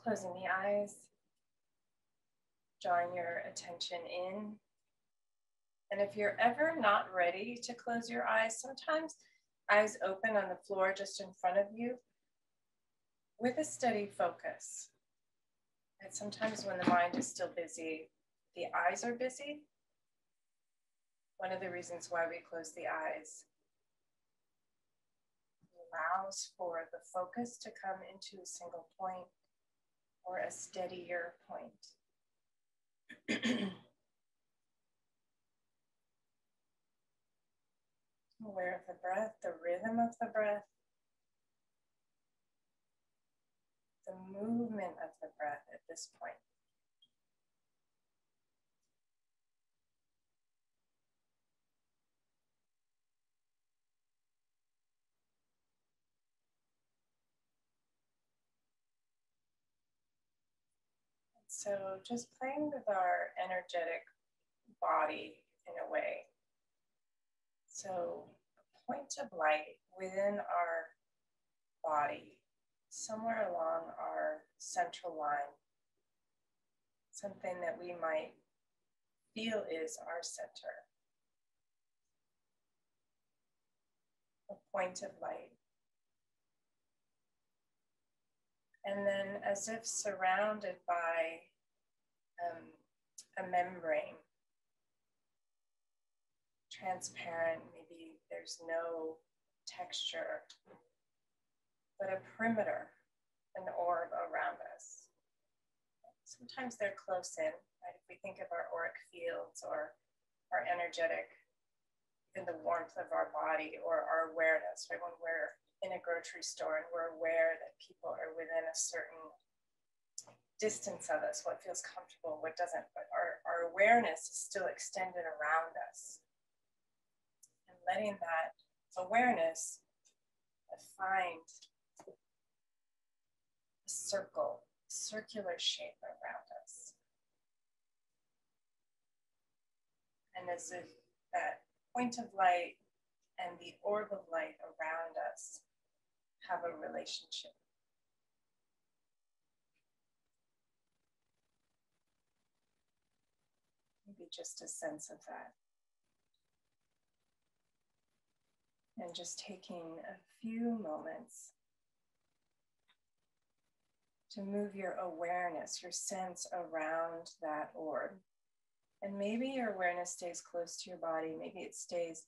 Closing the eyes, drawing your attention in. And if you're ever not ready to close your eyes, sometimes eyes open on the floor just in front of you with a steady focus. And sometimes when the mind is still busy, the eyes are busy. One of the reasons why we close the eyes allows for the focus to come into a single point or a steadier point. Aware of the breath, the rhythm of the breath, the movement of the breath at this point. So just playing with our energetic body in a way. So a point of light within our body, somewhere along our central line, something that we might feel is our center. A point of light. And then as if surrounded by a membrane, transparent, maybe there's no texture, but a perimeter, an orb around us. Sometimes they're close in, right? If we think of our auric fields or our energetic, even the warmth of our body or our awareness, right? When we're in a grocery store and we're aware that people are within a certain distance of us, what feels comfortable, what doesn't, but our awareness is still extended around us. And letting that awareness find a circle, circular shape around us. And as if that point of light and the orb of light around us have a relationship. Maybe just a sense of that. And just taking a few moments to move your awareness, your sense around that orb. And maybe your awareness stays close to your body. Maybe it stays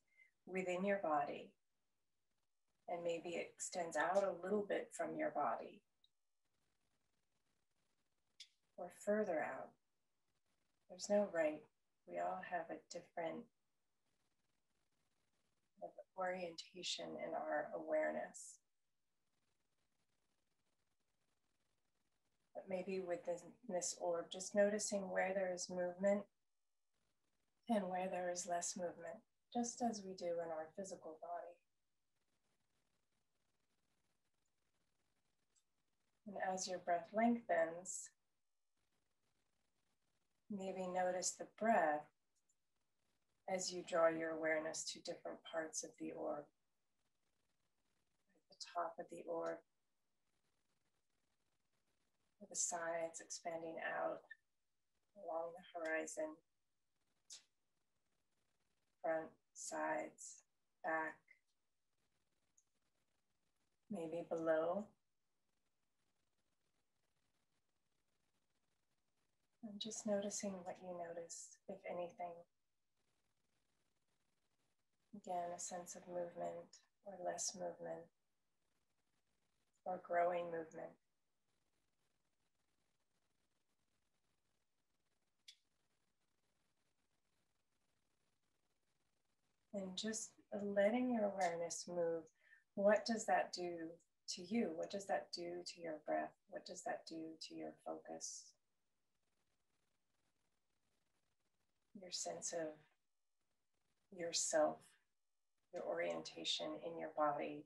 within your body. And maybe it extends out a little bit from your body. Or further out. There's no right. We all have a different orientation in our awareness. But maybe with this orb, just noticing where there is movement and where there is less movement, just as we do in our physical body. And as your breath lengthens, maybe notice the breath as you draw your awareness to different parts of the orb. At the top of the orb, the sides expanding out along the horizon, front, sides, back, maybe below. And just noticing what you notice, if anything. Again, a sense of movement or less movement or growing movement. And just letting your awareness move. What does that do to you? What does that do to your breath? What does that do to your focus? Your sense of yourself, your orientation in your body.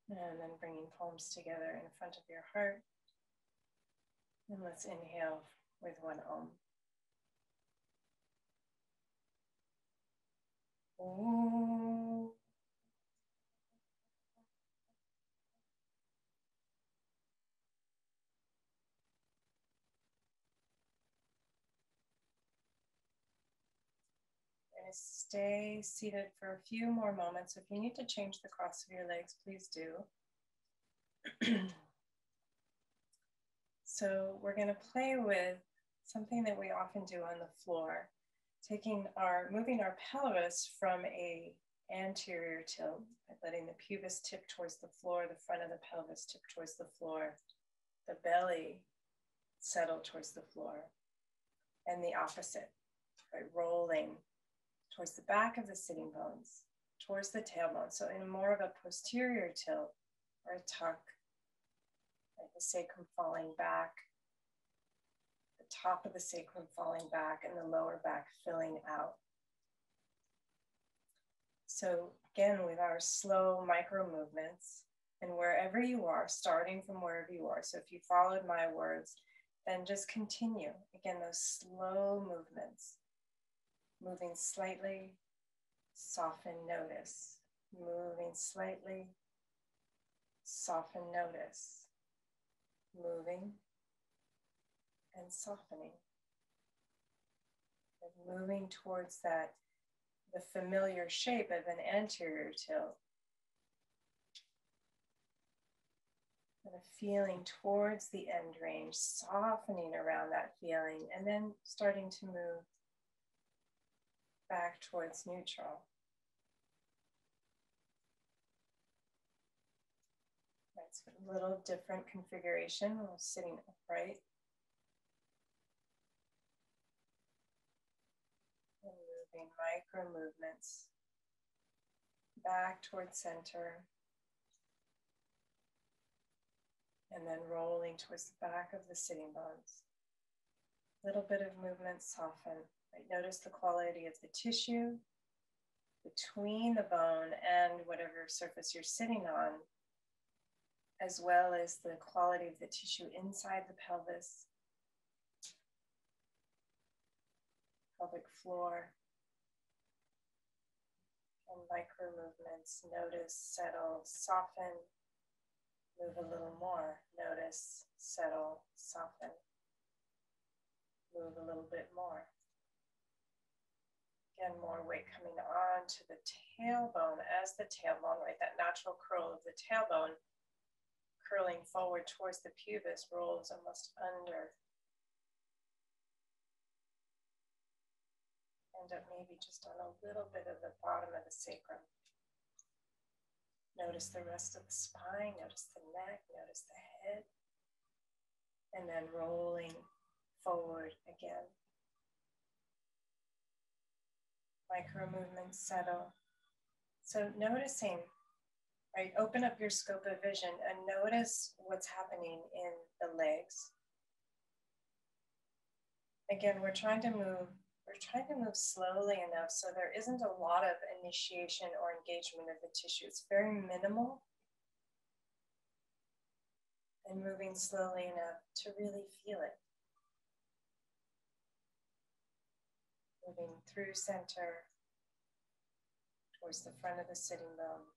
And then bringing palms together in front of your heart. And let's inhale with one Om. Ooh. And stay seated for a few more moments. If you need to change the cross of your legs, please do. So we're going to play with something that we often do on the floor, moving our pelvis from a anterior tilt, letting the pubis tip towards the floor, the front of the pelvis tip towards the floor, the belly settle towards the floor, and the opposite, right? Rolling towards the back of the sitting bones, towards the tailbone. So in more of a posterior tilt or a tuck, like the sacrum falling back, the top of the sacrum falling back, and the lower back filling out. So again, with our slow micro movements, and wherever you are, starting from wherever you are. So if you followed my words, then just continue. Again, those slow movements, moving slightly, soften, notice. Moving slightly, soften, notice. Moving and softening. And moving towards the familiar shape of an anterior tilt. And a feeling towards the end range, softening around that feeling, and then starting to move back towards neutral. That's a little different configuration. We're sitting upright. And moving micro movements back towards center. And then rolling towards the back of the sitting bones. Little bit of movement, soften. Right? Notice the quality of the tissue between the bone and whatever surface you're sitting on, as well as the quality of the tissue inside the pelvis, pelvic floor, and micro movements. Notice, settle, soften, move a little more. Notice, settle, soften, move a little bit more. Again, more weight coming on to the tailbone as the tailbone, right? That natural curl of the tailbone curling forward towards the pubis, rolls almost under. End up maybe just on a little bit of the bottom of the sacrum. Notice the rest of the spine, notice the neck, notice the head. And then rolling forward again. Micro movements settle. So noticing, right, open up your scope of vision and notice what's happening in the legs. Again, we're trying to move slowly enough so there isn't a lot of initiation or engagement of the tissue. It's very minimal. And moving slowly enough to really feel it. Moving through center towards the front of the sitting bone.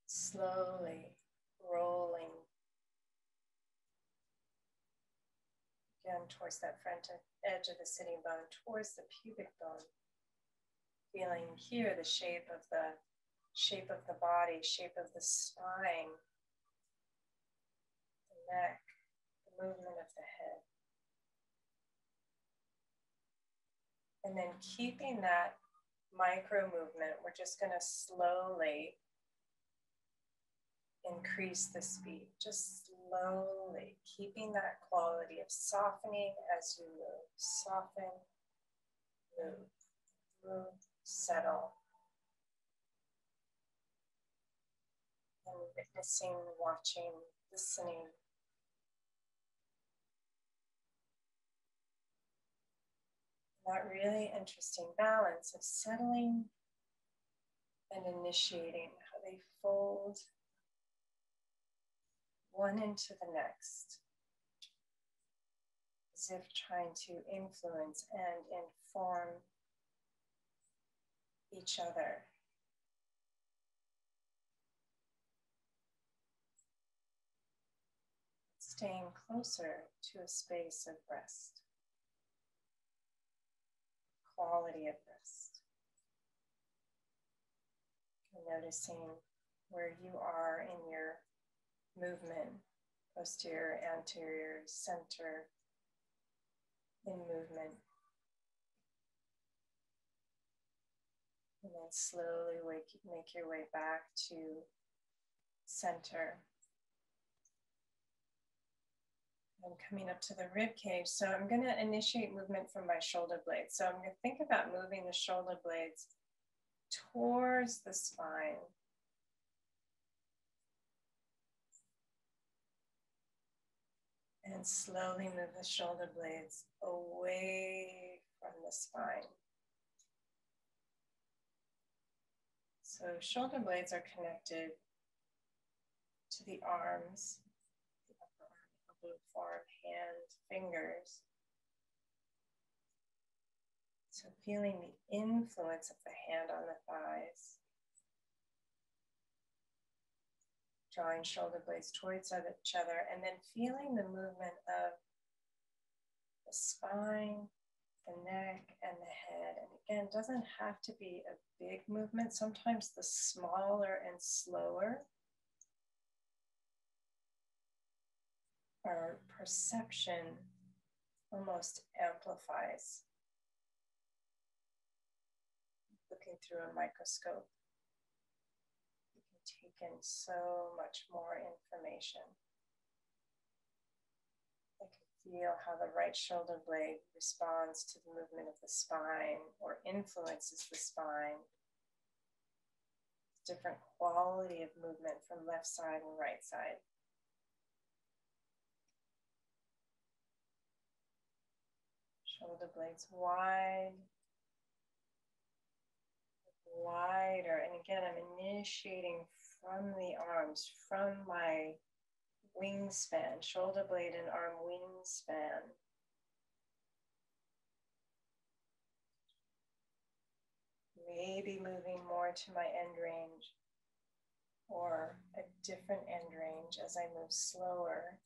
Slowly rolling again towards that front edge of the sitting bone, towards the pubic bone. Feeling here the shape of the body, shape of the spine, the neck, the movement of the head. And then keeping that micro movement, we're just going to slowly increase the speed, just slowly, keeping that quality of softening as you move. Soften, move, move, settle. And witnessing, watching, listening. That really interesting balance of settling and initiating, how they fold one into the next, as if trying to influence and inform each other. Staying closer to a space of rest, quality of rest. And noticing where you are in your movement, posterior, anterior, center, in movement. And then slowly make your way back to center. I'm coming up to the rib cage. So I'm going to initiate movement from my shoulder blades. So I'm going to think about moving the shoulder blades towards the spine. And slowly move the shoulder blades away from the spine. So shoulder blades are connected to the arms, the upper arm, elbow, forearm, hand, fingers. So feeling the influence of the hand on the thighs. Drawing shoulder blades towards each other, and then feeling the movement of the spine, the neck, and the head. And again, it doesn't have to be a big movement. Sometimes the smaller and slower our perception almost amplifies. Looking through a microscope, you can take in so much more information. I can feel how the right shoulder blade responds to the movement of the spine or influences the spine. Different quality of movement from left side and right side. Shoulder blades wide, wider. And again, I'm initiating from the arms, from my wingspan, shoulder blade and arm wingspan. Maybe moving more to my end range or a different end range as I move slower.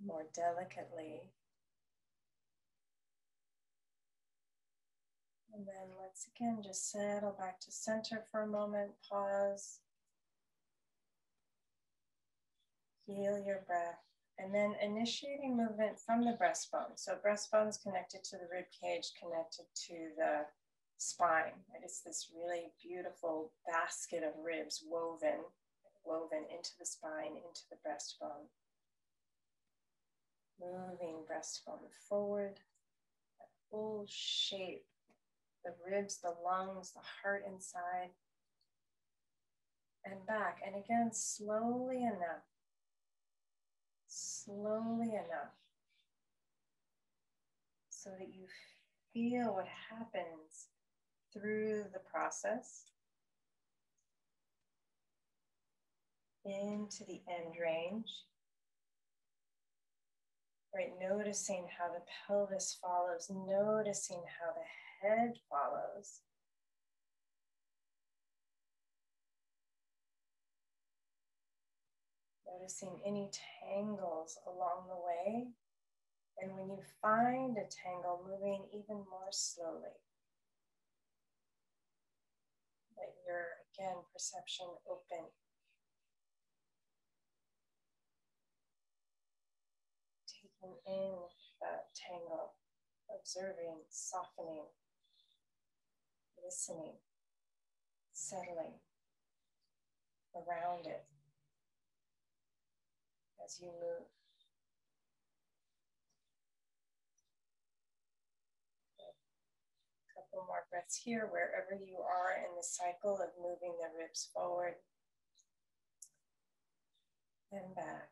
More delicately. And then let's again just settle back to center for a moment, pause. Feel your breath, and then initiating movement from the breastbone. So breastbone is connected to the rib cage, connected to the spine. Right? It's this really beautiful basket of ribs woven into the spine, into the breastbone. Moving breastbone forward, that full shape. The ribs, the lungs, the heart inside, and back. And again, slowly enough, so that you feel what happens through the process into the end range. Right, noticing how the pelvis follows, noticing how the head follows. Noticing any tangles along the way. And when you find a tangle, moving even more slowly. Let your, again, perception open. Taking in that tangle, observing, softening, listening, settling around it as you move. A couple more breaths here, wherever you are in the cycle of moving the ribs forward and back.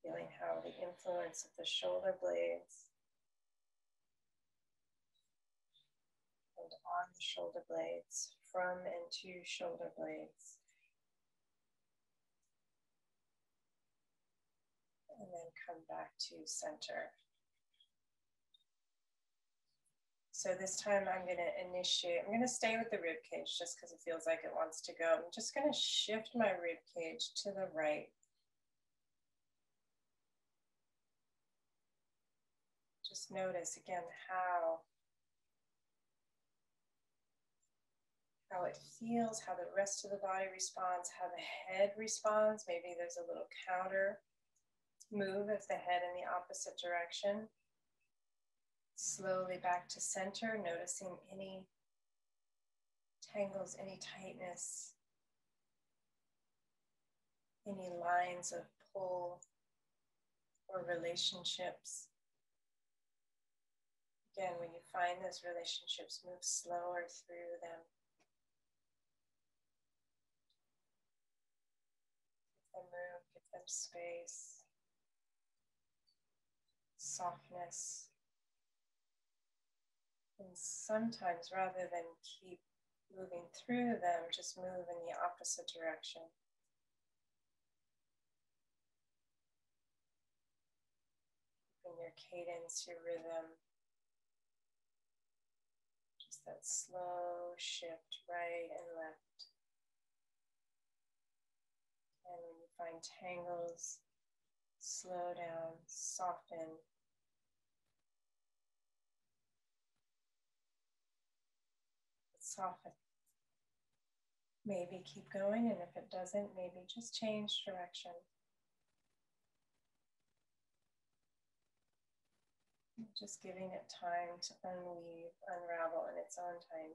Feeling how the influence of the shoulder blades and on the shoulder blades, from and to shoulder blades. And then come back to center. So this time I'm going to initiate, I'm going to stay with the rib cage just because it feels like it wants to go. I'm just going to shift my rib cage to the right. Just notice again how it feels, how the rest of the body responds, how the head responds. Maybe there's a little counter move of the head in the opposite direction. Slowly back to center, noticing any tangles, any tightness, any lines of pull or relationships. Again, when you find those relationships, move slower through them. Give them room, give them space, softness. And sometimes, rather than keep moving through them, just move in the opposite direction. Keeping your cadence, your rhythm. Just that slow shift right and left. And when you find tangles, slow down, soften. Soften. Maybe keep going, and if it doesn't, maybe just change direction. Just giving it time to unweave, unravel in its own time.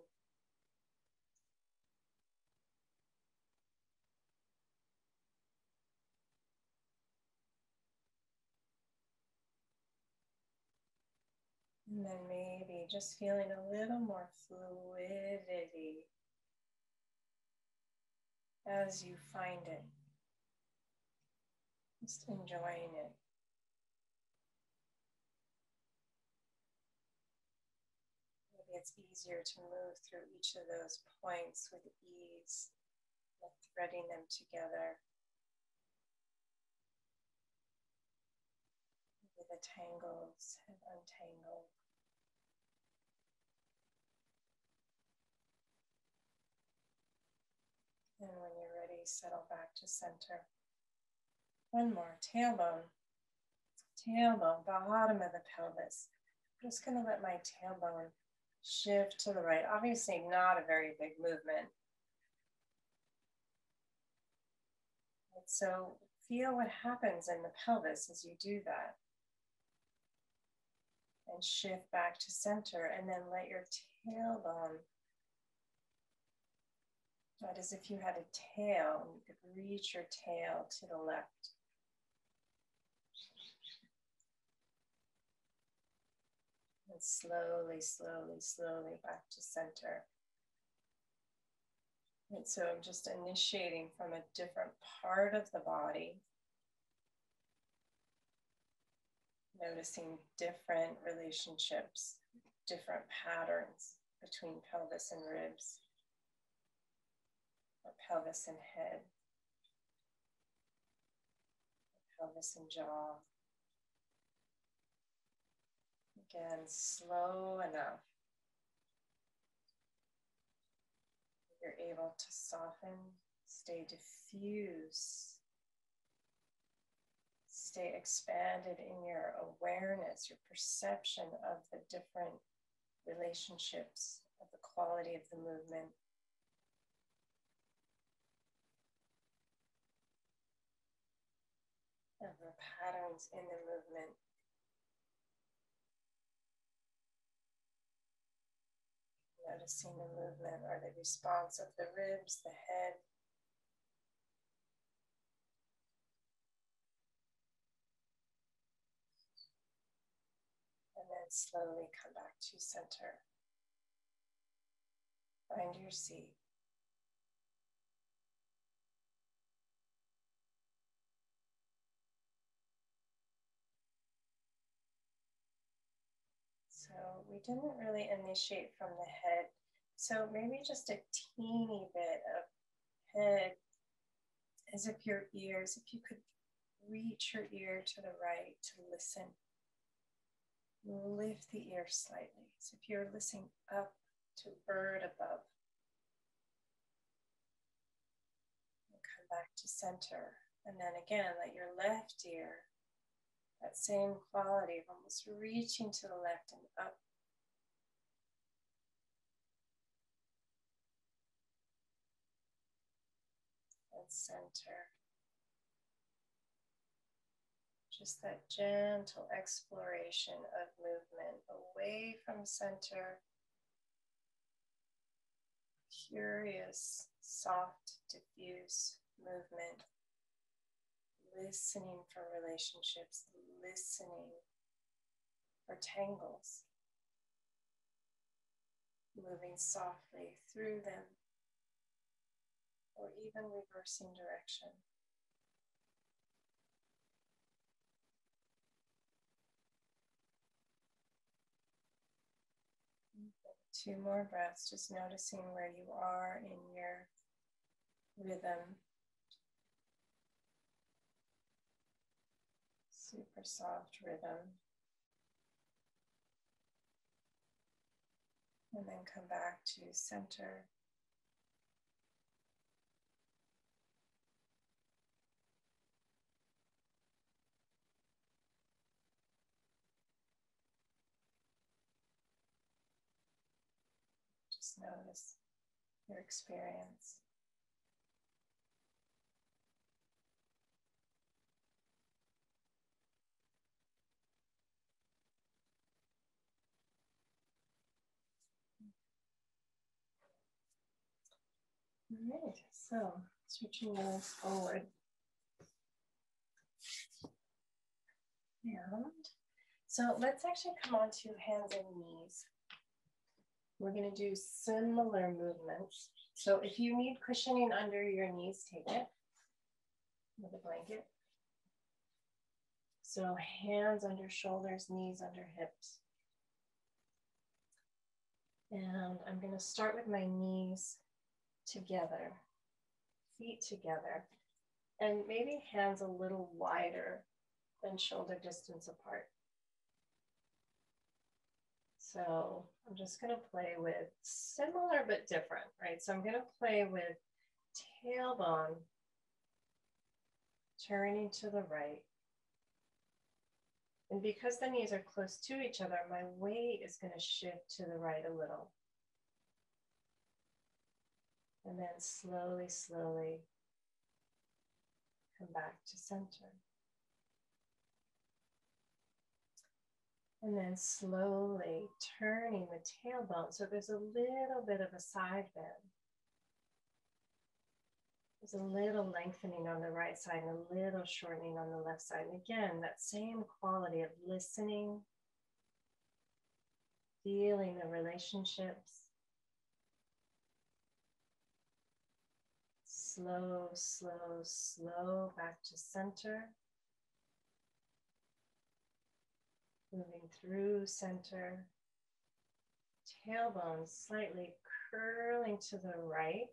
And then maybe just feeling a little more fluidity as you find it. Just enjoying it. Maybe it's easier to move through each of those points with ease, like threading them together. Maybe the tangles and untangle. And when you're ready, settle back to center. One more, tailbone. Tailbone, bottom of the pelvis. I'm just going to let my tailbone shift to the right. Obviously not a very big movement. And so feel what happens in the pelvis as you do that. And shift back to center, and then let your tailbone, not as if you had a tail, you could reach your tail to the left. And slowly, slowly, slowly back to center. And so I'm just initiating from a different part of the body. Noticing different relationships, different patterns between pelvis and ribs, or pelvis and head, or pelvis and jaw. Again, slow enough. You're able to soften, stay diffuse, stay expanded in your awareness, your perception of the different relationships, of the quality of the movement. Of the patterns in the movement. Noticing the movement or the response of the ribs, the head. And then slowly come back to center. Find your seat. So we didn't really initiate from the head. So maybe just a teeny bit of head, as if your ears, if you could reach your ear to the right to listen. Lift the ear slightly. So if you're listening up to bird above, and come back to center. And then again, let your left ear, that same quality of almost reaching to the left and up. And center. Just that gentle exploration of movement away from center. Curious, soft, diffuse movement. Listening for relationships, listening for tangles. Moving softly through them, or even reversing direction. Two more breaths, just noticing where you are in your rhythm. Super soft rhythm. And then come back to center. Just notice your experience. All right, so switching gears forward. And so let's actually come on to hands and knees. We're going to do similar movements. So if you need cushioning under your knees, take it with a blanket. So hands under shoulders, knees under hips. And I'm going to start with my knees together, feet together, and maybe hands a little wider than shoulder distance apart. So I'm just going to play with similar but different, right? So I'm going to play with tailbone turning to the right. And because the knees are close to each other, my weight is going to shift to the right a little. And then slowly, slowly come back to center. And then slowly turning the tailbone. So there's a little bit of a side bend. There's a little lengthening on the right side and a little shortening on the left side. And again, that same quality of listening, feeling the relationships. Slow, slow, slow back to center. Moving through center. Tailbone slightly curling to the right.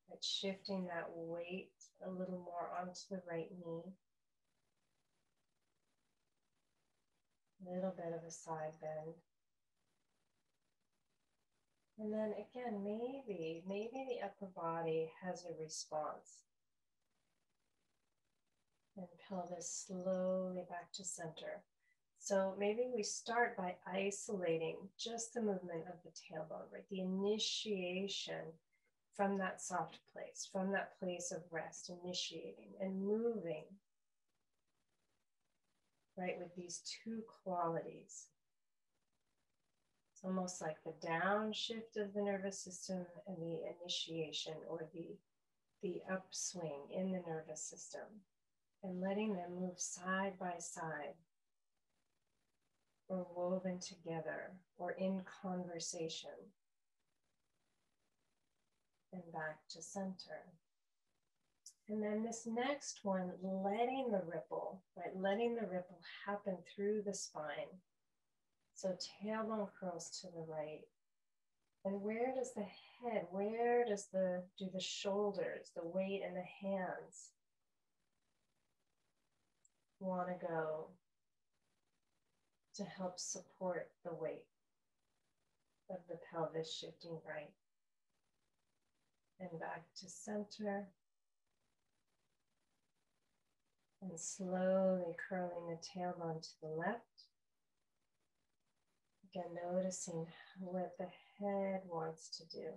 But shifting that weight a little more onto the right knee. A little bit of a side bend. And then again, maybe the upper body has a response. And pelvis slowly back to center. So maybe we start by isolating just the movement of the tailbone, right? The initiation from that soft place, from that place of rest, initiating and moving, right, with these two qualities. It's almost like the downshift of the nervous system and the initiation or the upswing in the nervous system, and letting them move side by side or woven together or in conversation. And back to center. And then this next one, letting the ripple, right? Letting the ripple happen through the spine. So tailbone curls to the right. And where does the head, do the shoulders, the weight in the hands want to go to help support the weight of the pelvis shifting right and back to center. And slowly curling the tailbone to the left. Again, noticing what the head wants to do.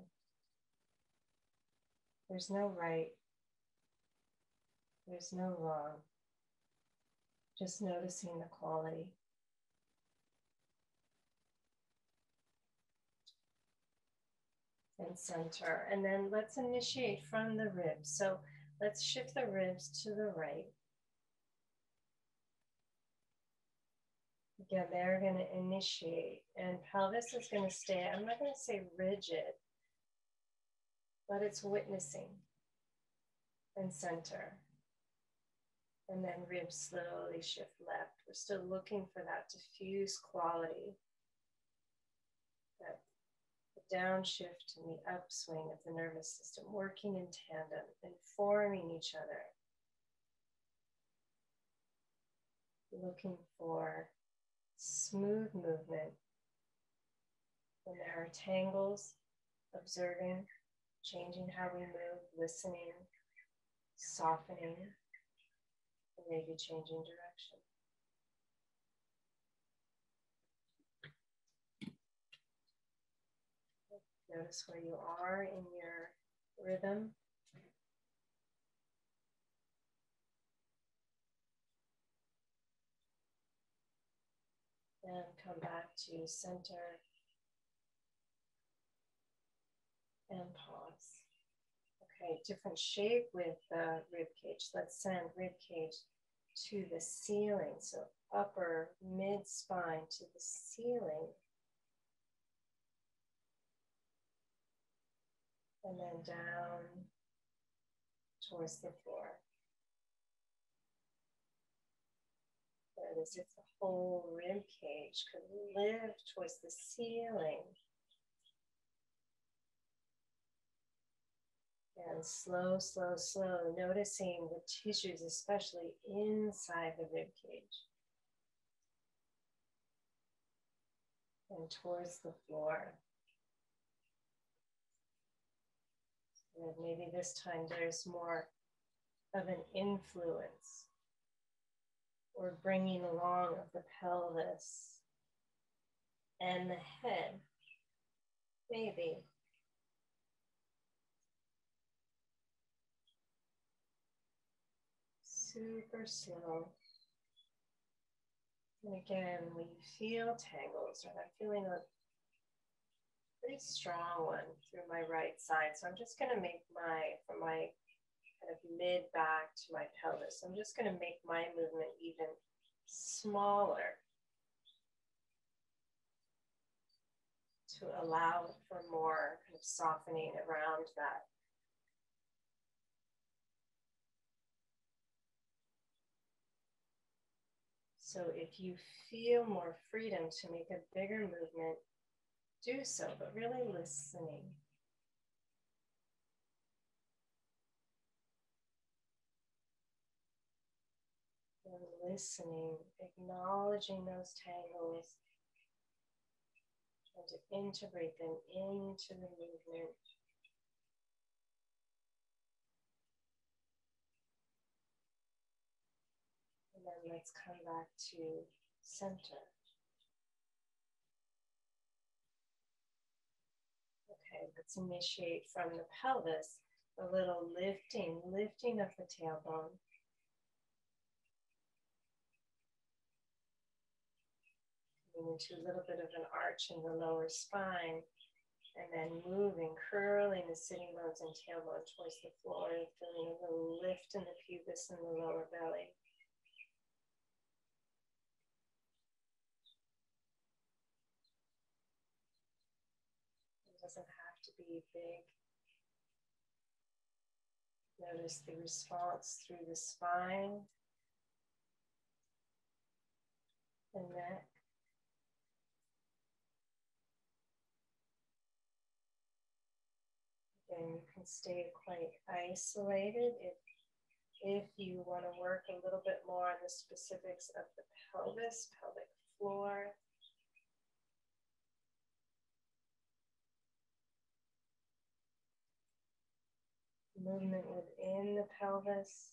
There's no right. There's no wrong. Just noticing the quality. And center. And then let's initiate from the ribs. So let's shift the ribs to the right. Again, they're going to initiate, and pelvis is going to stay, I'm not going to say rigid, but it's witnessing and center. And then ribs slowly shift left. We're still looking for that diffuse quality, that the downshift and the upswing of the nervous system working in tandem, informing each other. Looking for smooth movement. When there are tangles, observing, changing how we move, listening, softening, and maybe changing direction. Notice where you are in your rhythm. And come back to center and pause. Okay, different shape with the rib cage. Let's send rib cage to the ceiling. So upper mid-spine to the ceiling. And then down towards the floor. That is, if the whole rib cage could lift towards the ceiling. And slow, slow, slow, noticing the tissues, especially inside the rib cage. And towards the floor. And maybe this time there's more of an influence or bringing along of the pelvis and the head. Maybe. Super slow. And again, when you feel tangles, or I'm feeling a pretty strong one through my right side. So I'm just going to make from my kind of mid back to my pelvis, I'm just going to make my movement even smaller to allow for more kind of softening around that. So if you feel more freedom to make a bigger movement, do so, but really listening. And listening, acknowledging those tangles, trying to integrate them into the movement. And then let's come back to center. Okay, let's initiate from the pelvis, a little lifting of the tailbone. Into a little bit of an arch in the lower spine, and then moving, curling the sitting bones and tailbone towards the floor, and feeling a little lift in the pubis and the lower belly. It doesn't have to be big. Notice the response through the spine, the neck. Again, you can stay quite isolated if If you want to work a little bit more on the specifics of the pelvis, pelvic floor, movement within the pelvis,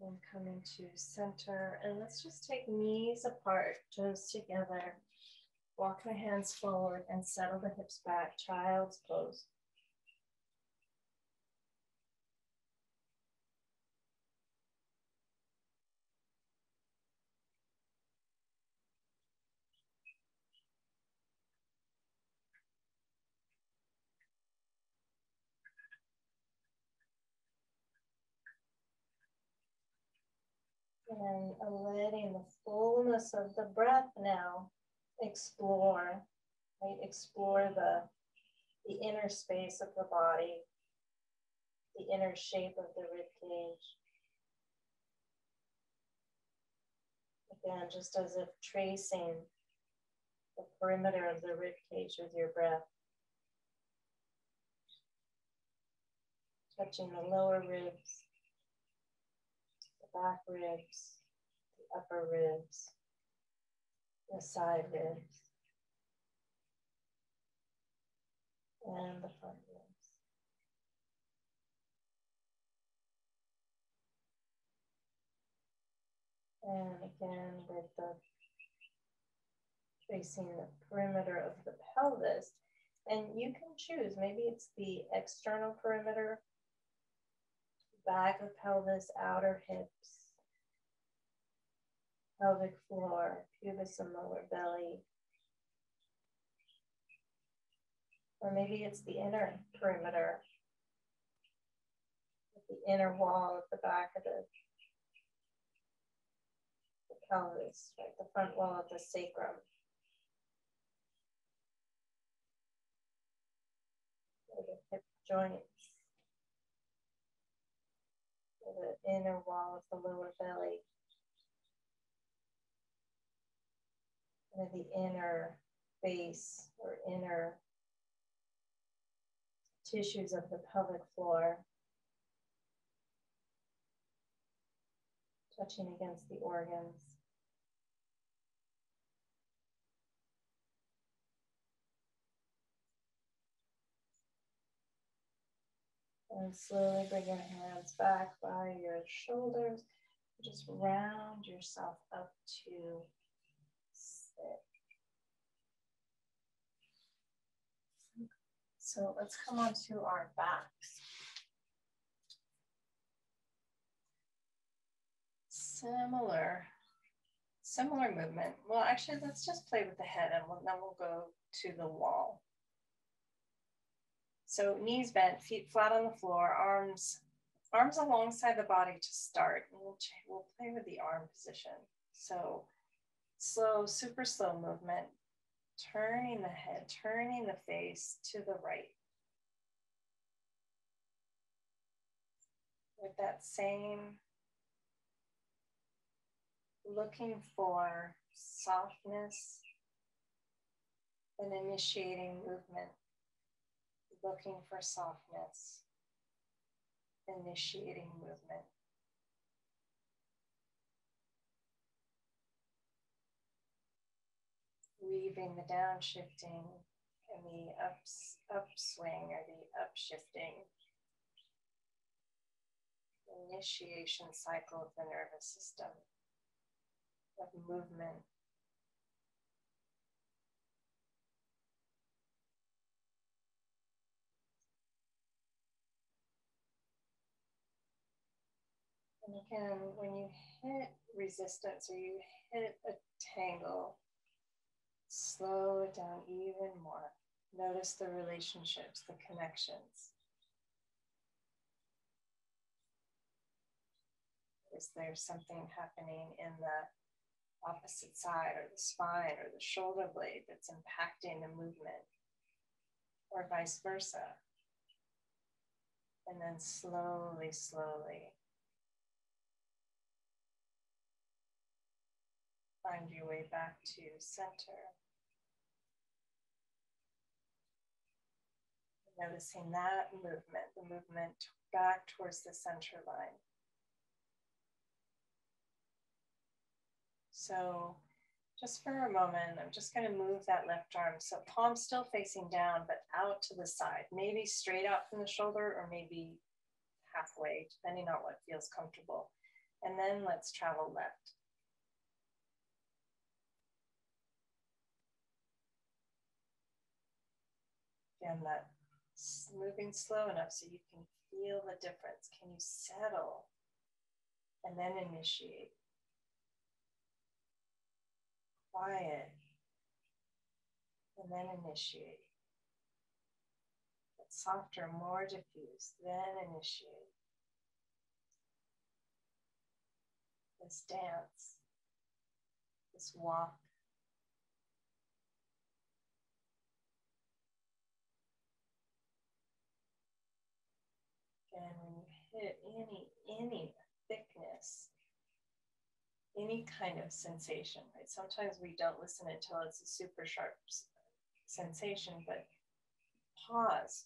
and coming to center. And let's just take knees apart, toes together. Walk the hands forward and settle the hips back, child's pose. And letting the fullness of the breath now explore, right? Explore the inner space of the body, the inner shape of the rib cage. Again, just as if tracing the perimeter of the rib cage with your breath. Touching the lower ribs, the back ribs, the upper ribs, the side ribs, and the front ribs. And again, with the tracing the perimeter of the pelvis. And you can choose, maybe it's the external perimeter, back of pelvis, outer hips, pelvic floor, pubis and lower belly. Or maybe it's the inner perimeter, the inner wall at the back of the pelvis, right? The front wall of the sacrum. Or the hip joints. Or the inner wall of the lower belly. Or the inner base or inner tissues of the pelvic floor. Touching against the organs. And slowly bring your hands back by your shoulders. Just round yourself up to sit. So let's come onto our backs. Similar movement. Well, actually, let's just play with the head and then we'll go to the wall. So knees bent, feet flat on the floor, arms alongside the body to start. And we'll play with the arm position. So slow, super slow movement, turning the head, turning the face to the right. With that same, looking for softness and initiating movement. Looking for softness, initiating movement. Weaving the downshifting and the upswing or the upshifting. Initiation cycle of the nervous system, of movement. And again, when you hit resistance or you hit a tangle, slow it down even more. Notice the relationships, the connections. Is there something happening in the opposite side or the spine or the shoulder blade that's impacting the movement, or vice versa? And then slowly, slowly Find your way back to center. Noticing that movement, the movement back towards the center line. So just for a moment, I'm just going to move that left arm. So palm still facing down, but out to the side, maybe straight out from the shoulder or maybe halfway, depending on what feels comfortable. And then let's travel left. Again, that moving slow enough so you can feel the difference. Can you settle and then initiate? Quiet and then initiate. Get softer, more diffuse, then initiate. This dance, this walk. And when you hit any thickness, any kind of sensation, right? Sometimes we don't listen until it's a super sharp sensation, but pause,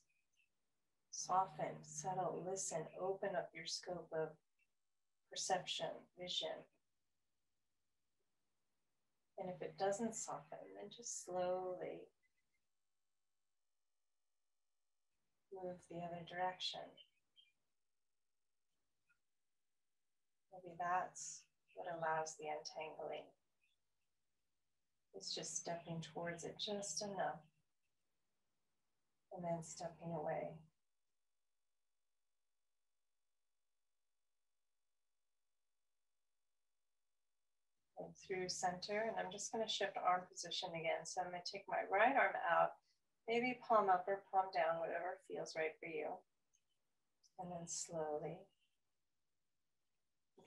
soften, settle, listen, open up your scope of perception, vision. And if it doesn't soften, then just slowly move the other direction. Maybe that's what allows the untangling. It's just stepping towards it just enough and then stepping away. And through center, and I'm just going to shift arm position again. So I'm going to take my right arm out, maybe palm up or palm down, whatever feels right for you. And then slowly.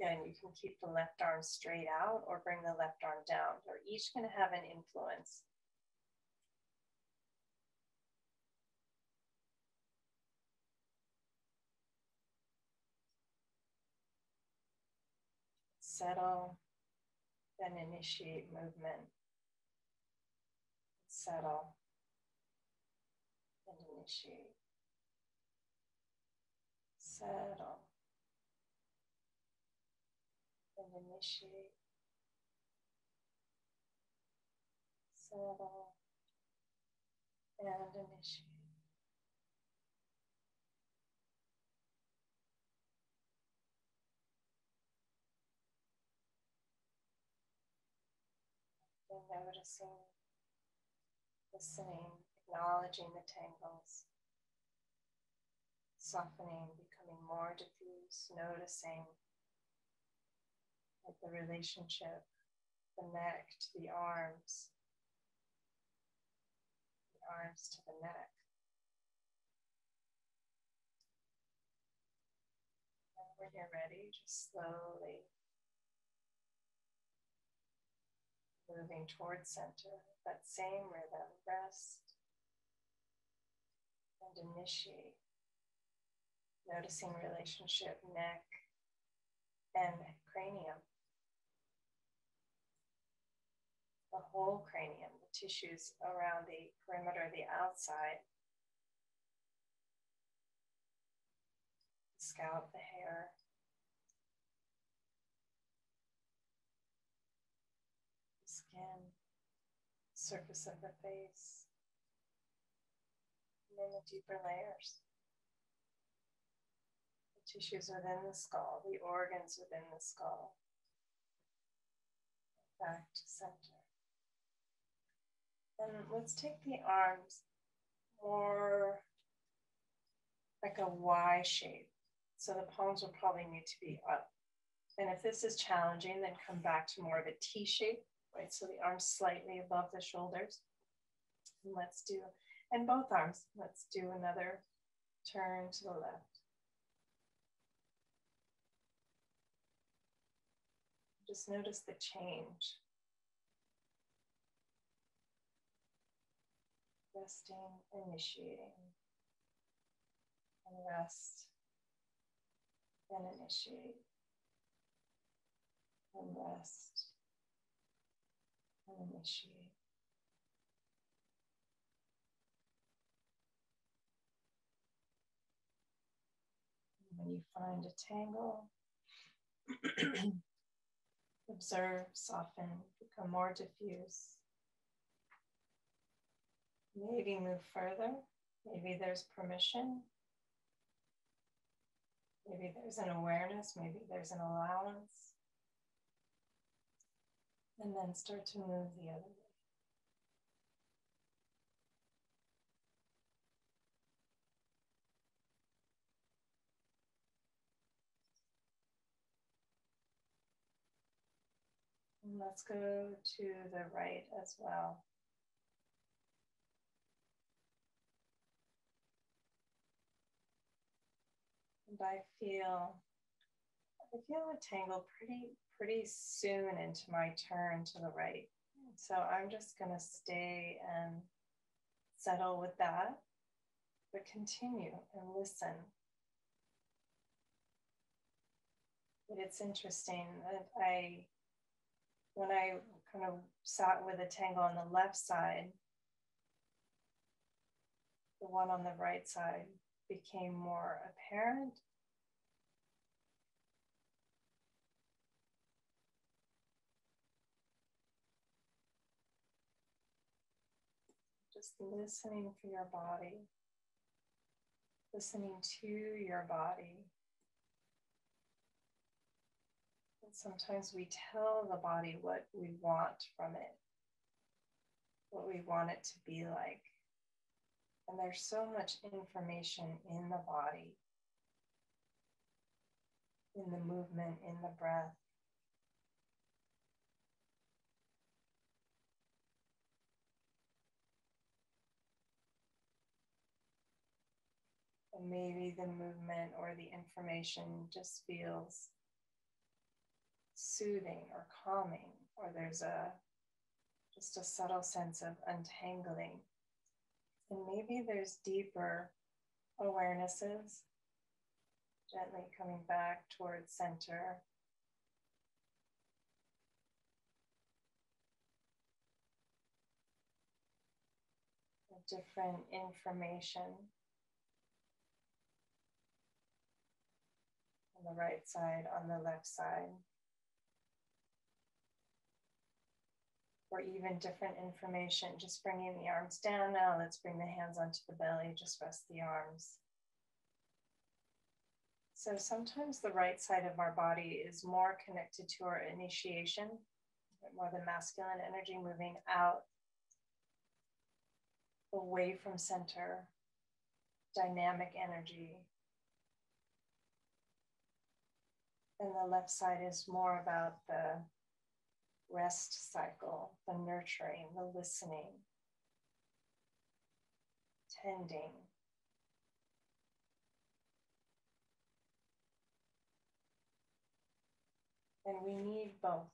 Again, you can keep the left arm straight out or bring the left arm down. They're each going to have an influence. Settle, then initiate movement. Settle, and initiate. Settle, and initiate. Settle, and initiate. And noticing, listening, acknowledging the tangles, softening, becoming more diffuse, noticing like the relationship, the neck to the arms to the neck. And when you're ready, just slowly moving towards center, that same rhythm, rest and initiate. Noticing relationship, neck and cranium. The whole cranium, the tissues around the perimeter, the outside, the scalp, the hair, the skin, surface of the face, and then the deeper layers. The tissues within the skull, the organs within the skull. Back to center. And let's take the arms more like a Y shape. So the palms will probably need to be up. And if this is challenging, then come back to more of a T shape, right? So the arms slightly above the shoulders. And let's do, and both arms, let's do another turn to the left. Just notice the change. Resting, initiating, and rest, and initiate, and rest, initiate. When you find a tangle, observe, soften, become more diffuse. Maybe move further. Maybe there's permission. Maybe there's an awareness. Maybe there's an allowance. And then start to move the other way. And let's go to the right as well. And I feel a tangle pretty soon into my turn to the right. So I'm just going to stay and settle with that, but continue and listen. But it's interesting that when I kind of sat with a tangle on the left side, the one on the right side became more apparent. Just listening for your body, listening to your body. And sometimes we tell the body what we want from it, what we want it to be like. And there's so much information in the body, in the movement, in the breath. And maybe the movement or the information just feels soothing or calming, or there's just a subtle sense of untangling. And maybe there's deeper awarenesses, gently coming back towards center. Different information on the right side, on the left side. Or even different information, just bringing the arms down now. Let's bring the hands onto the belly, just rest the arms. So sometimes the right side of our body is more connected to our initiation, more the masculine energy moving out, away from center, dynamic energy. And the left side is more about the rest cycle, the nurturing, the listening, tending. And we need both.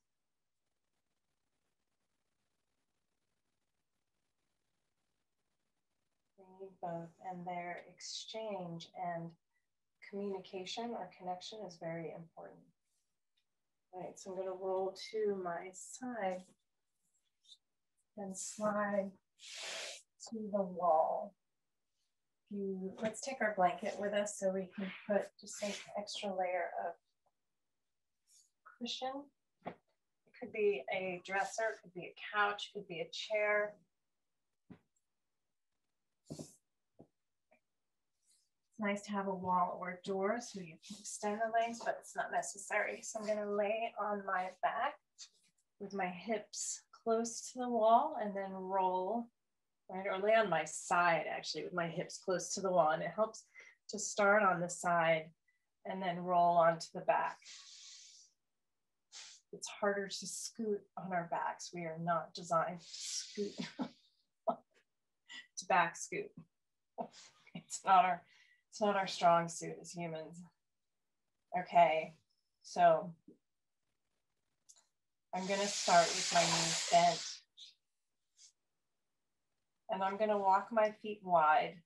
We need both, and their exchange and communication or connection is very important. All right, so I'm going to roll to my side and slide to the wall. Let's take our blanket with us so we can put just an extra layer of cushion. It could be a dresser, it could be a couch, it could be a chair. It's nice to have a wall or a door so you can extend the legs, but it's not necessary. So I'm going to lay on my back with my hips close to the wall and then roll, right? Or lay on my side actually with my hips close to the wall. And it helps to start on the side and then roll onto the back. It's harder to scoot on our backs. We are not designed to scoot, to back scoot. It's not our strong suit as humans. Okay, so I'm going to start with my knees bent. And I'm going to walk my feet wide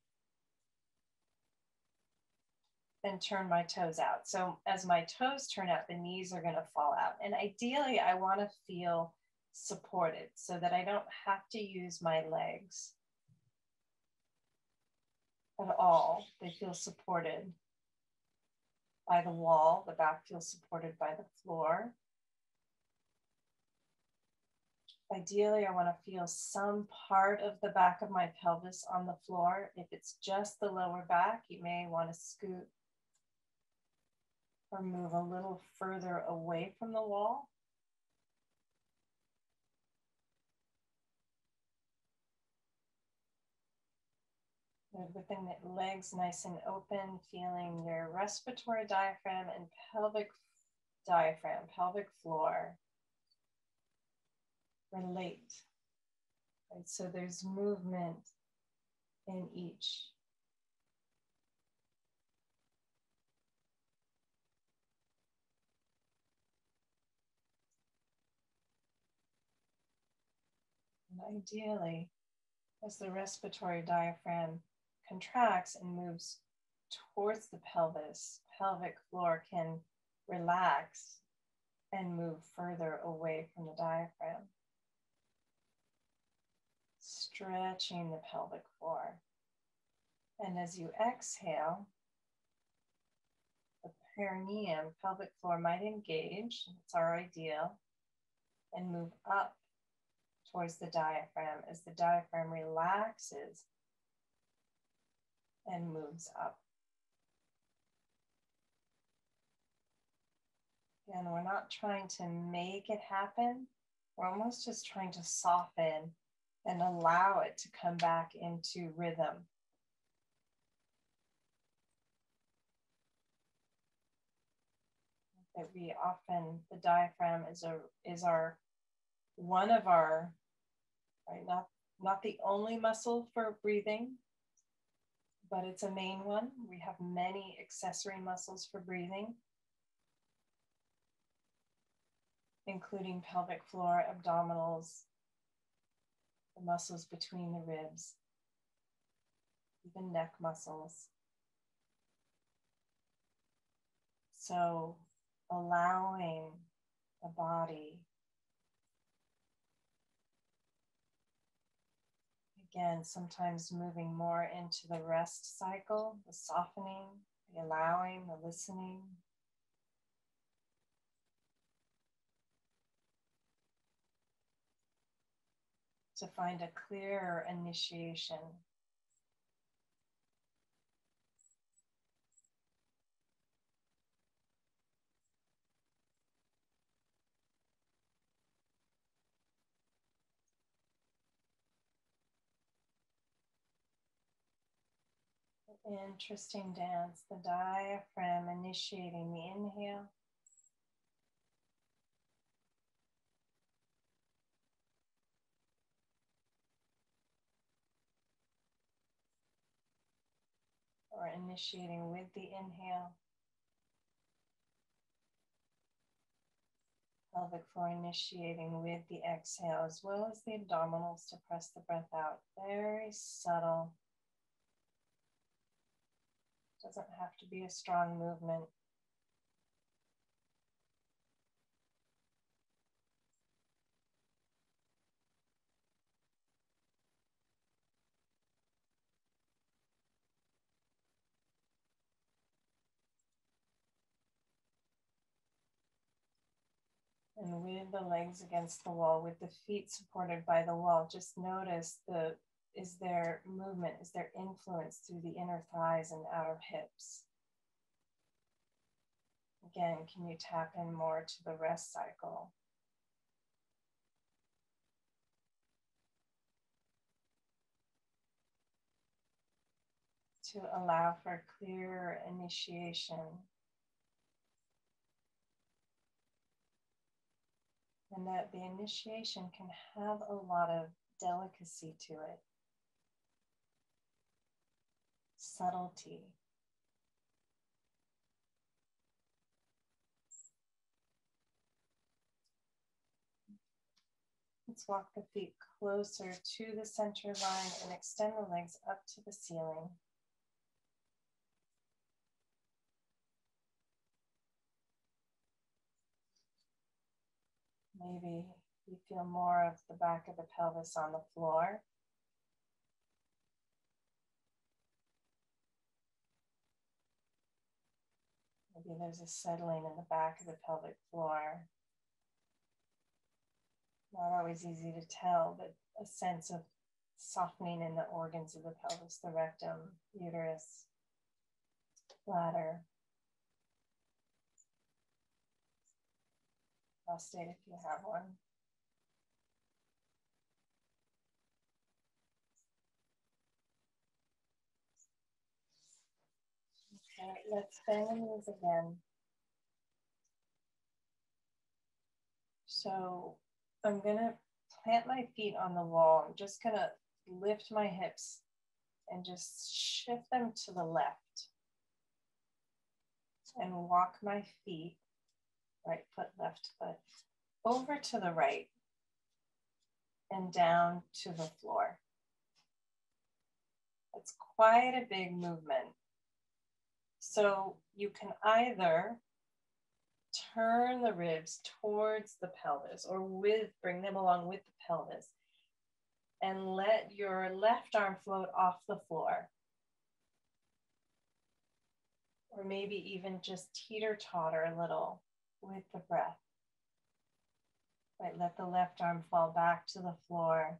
and turn my toes out. So as my toes turn out, the knees are going to fall out. And ideally, I want to feel supported so that I don't have to use my legs at all. They feel supported by the wall. The back feels supported by the floor. Ideally, I want to feel some part of the back of my pelvis on the floor. If it's just the lower back, you may want to scoot or move a little further away from the wall. Within the legs nice and open, feeling your respiratory diaphragm and pelvic floor relate. Right? So there's movement in each. And ideally, as the respiratory diaphragm contracts and moves towards the pelvis, pelvic floor can relax and move further away from the diaphragm, stretching the pelvic floor. And as you exhale, the perineum, pelvic floor might engage, it's our ideal, and move up towards the diaphragm as the diaphragm relaxes and moves up. And we're not trying to make it happen. We're almost just trying to soften and allow it to come back into rhythm. That we often, the diaphragm is our one of our, right, not the only muscle for breathing, but it's a main one. We have many accessory muscles for breathing, including pelvic floor, abdominals, the muscles between the ribs, even neck muscles. So allowing the body, again, sometimes moving more into the rest cycle, the softening, the allowing, the listening. To find a clearer initiation. Interesting dance, the diaphragm initiating the inhale. Or initiating with the inhale. Pelvic floor initiating with the exhale, as well as the abdominals to press the breath out. Very subtle. Doesn't have to be a strong movement. And with the legs against the wall, with the feet supported by the wall, just notice is there movement, is there influence through the inner thighs and outer hips? Again, can you tap in more to the rest cycle? To allow for clear initiation. And that the initiation can have a lot of delicacy to it, subtlety. Let's walk the feet closer to the center line and extend the legs up to the ceiling. Maybe You feel more of the back of the pelvis on the floor. Maybe there's a settling in the back of the pelvic floor. Not always easy to tell, but a sense of softening in the organs of the pelvis, the rectum, uterus, bladder, prostate if you have one. Okay, let's bend the knees again. So I'm gonna plant my feet on the wall. I'm just gonna lift my hips and just shift them to the left and walk my feet, right foot, left foot, over to the right and down to the floor. It's quite a big movement. So you can either turn the ribs towards the pelvis or bring them along with the pelvis and let your left arm float off the floor. Or maybe even just teeter-totter a little with the breath. Right, let the left arm fall back to the floor.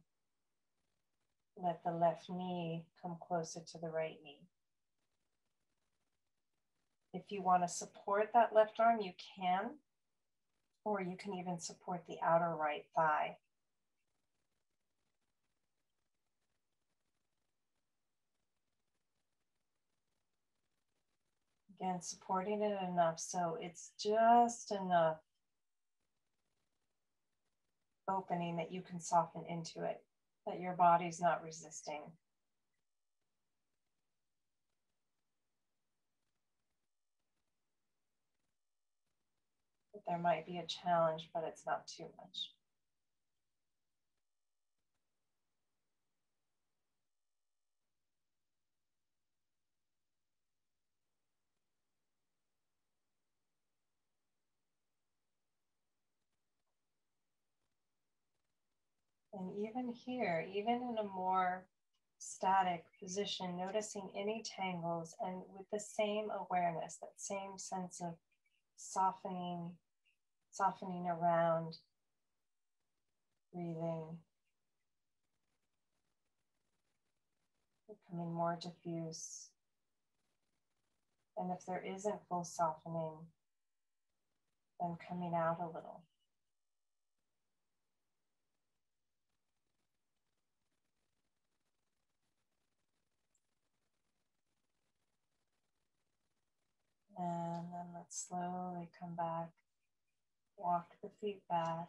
Let the left knee come closer to the right knee. If you want to support that left arm, you can, or you can even support the outer right thigh. Again, supporting it enough so it's just enough opening that you can soften into it, that your body's not resisting. There might be a challenge, but it's not too much. And even here, even in a more static position, noticing any tangles and with the same awareness, that same sense of softening around, breathing, becoming more diffuse. And if there isn't full softening, then coming out a little. And then let's slowly come back, walk the feet back,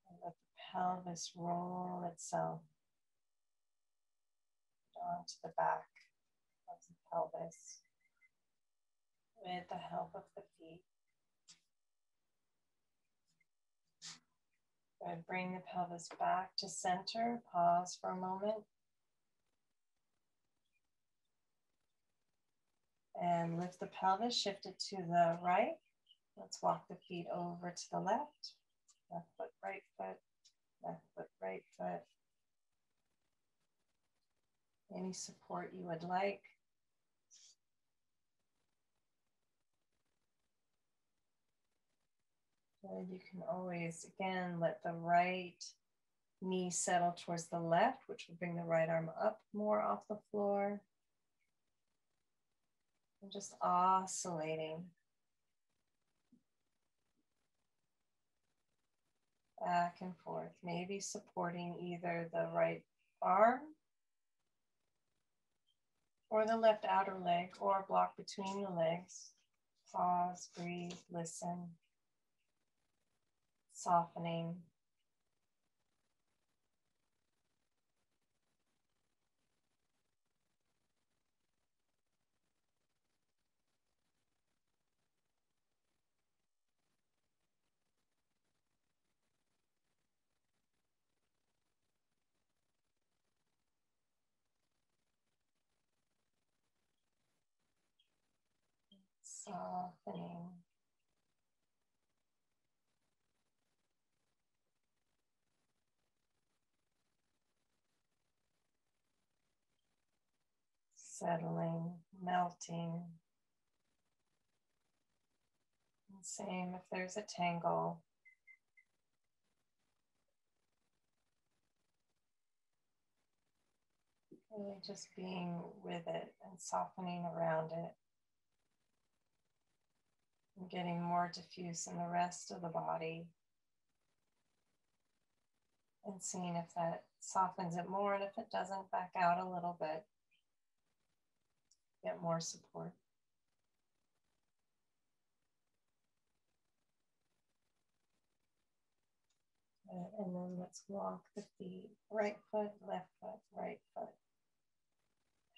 and let the pelvis roll itself onto the back of the pelvis with the help of the feet. Good. Bring the pelvis back to center. Pause for a moment. And lift the pelvis, shift it to the right. Let's walk the feet over to the left. Left foot, right foot, left foot, right foot. Any support you would like. And you can always, again, let the right knee settle towards the left, which will bring the right arm up more off the floor. And just oscillating back and forth, maybe supporting either the right arm or the left outer leg or block between the legs. Pause, breathe, listen, softening. Softening. settling, melting. And same if there's a tangle. Really just being with it and softening around it. And getting more diffuse in the rest of the body. And seeing if that softens it more, and if it doesn't, back out a little bit. Get more support. And then let's walk the feet. Right foot, left foot, right foot.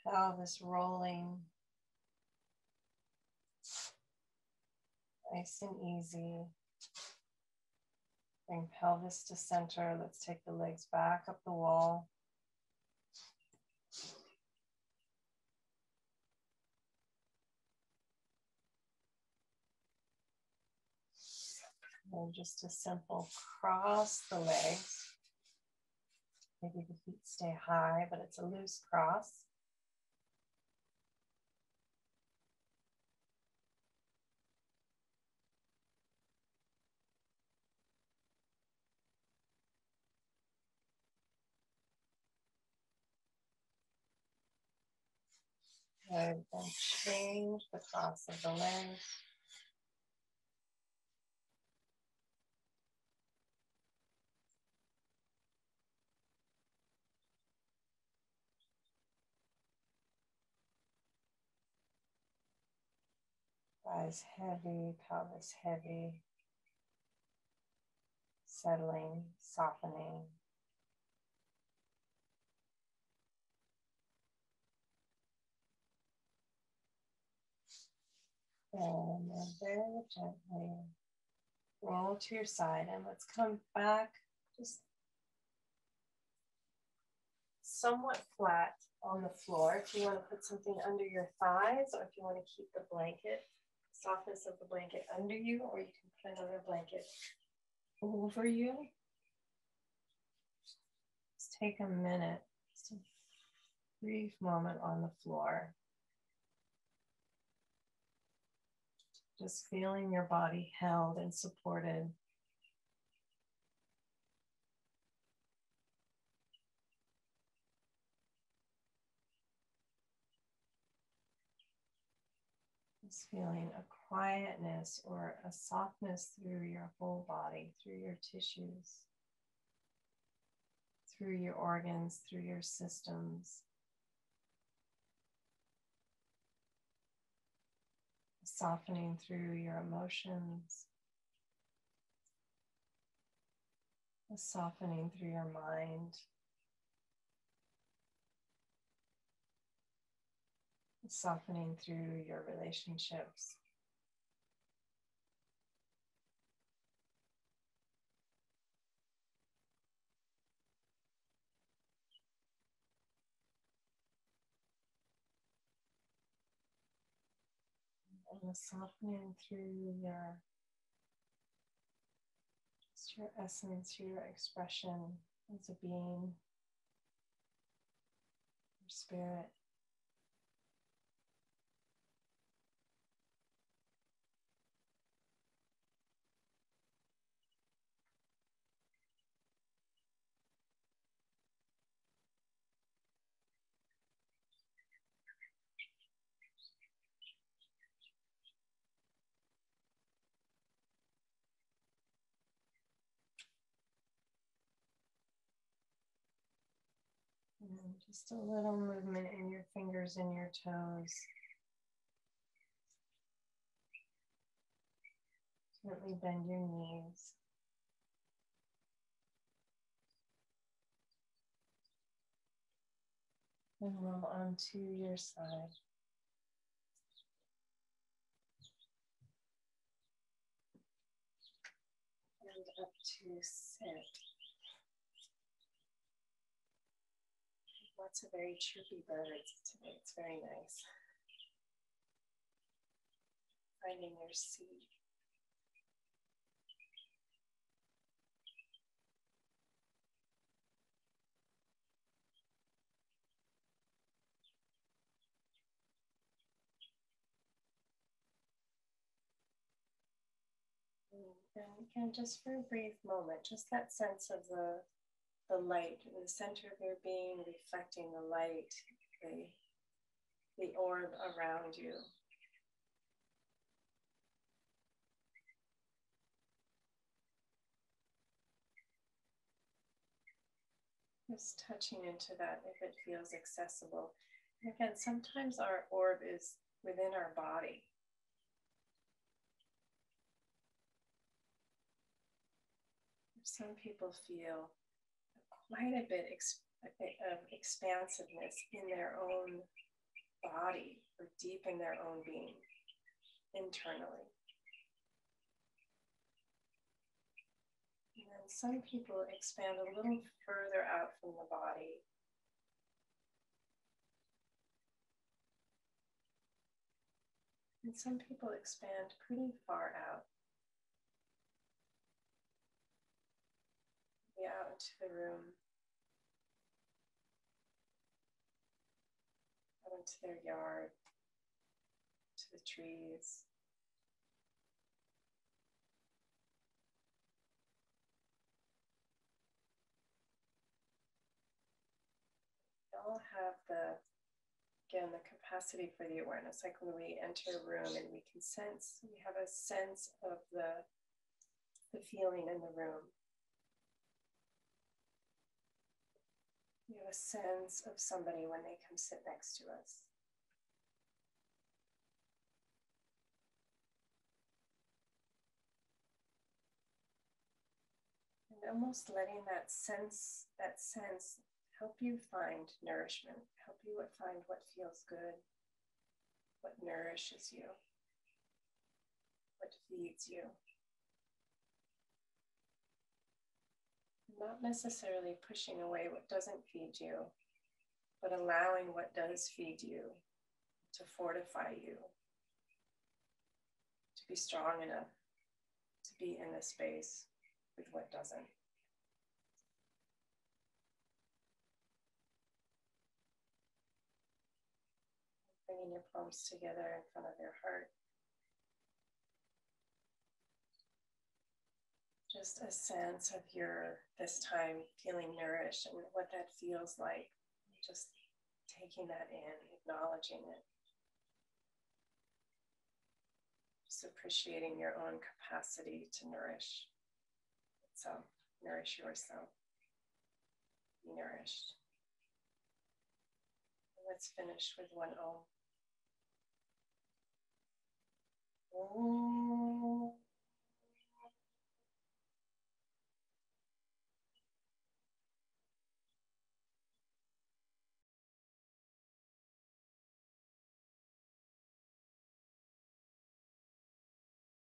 Pelvis rolling. Nice and easy. Bring pelvis to center. Let's take the legs back up the wall. And just a simple cross the legs. Maybe the feet stay high, but it's a loose cross. Good. Then change the cross of the legs. Thighs heavy, pelvis heavy. Settling, softening. And then very gently roll to your side, and let's come back just somewhat flat on the floor. If you want to put something under your thighs, or if you want to keep the blanket, softness of the blanket under you, or you can put another blanket over you. Just take a minute, just a brief moment on the floor. Just feeling your body held and supported. Just feeling a quietness or a softness through your whole body, through your tissues, through your organs, through your systems. Softening through your emotions. Softening through your mind. Softening through your relationships. And softening through your essence, your expression as a being, your spirit. And just a little movement in your fingers and your toes. Gently bend your knees. And roll onto your side. And up to sit. Lots of very chirpy birds today. It's very nice. Finding your seat. And again, just for a brief moment, just that sense of the light in the center of your being, reflecting the light, the orb around you. Just touching into that if it feels accessible. And again, sometimes our orb is within our body. Some people feel quite a bit of expansiveness in their own body or deep in their own being internally. And then some people expand a little further out from the body. And some people expand pretty far out. Maybe out into the room, out into their yard, to the trees. We all have the capacity for the awareness, like when we enter a room and we have a sense of the feeling in the room. We have a sense of somebody when they come sit next to us. And almost letting that sense help you find nourishment, help you find what feels good, what nourishes you, what feeds you. Not necessarily pushing away what doesn't feed you, but allowing what does feed you to fortify you, to be strong enough to be in the space with what doesn't. Bringing your palms together in front of your heart. Just a sense of this time feeling nourished and what that feels like. Just taking that in, acknowledging it. Just appreciating your own capacity to nourish itself, nourish yourself, be nourished. And let's finish with one Om. Om.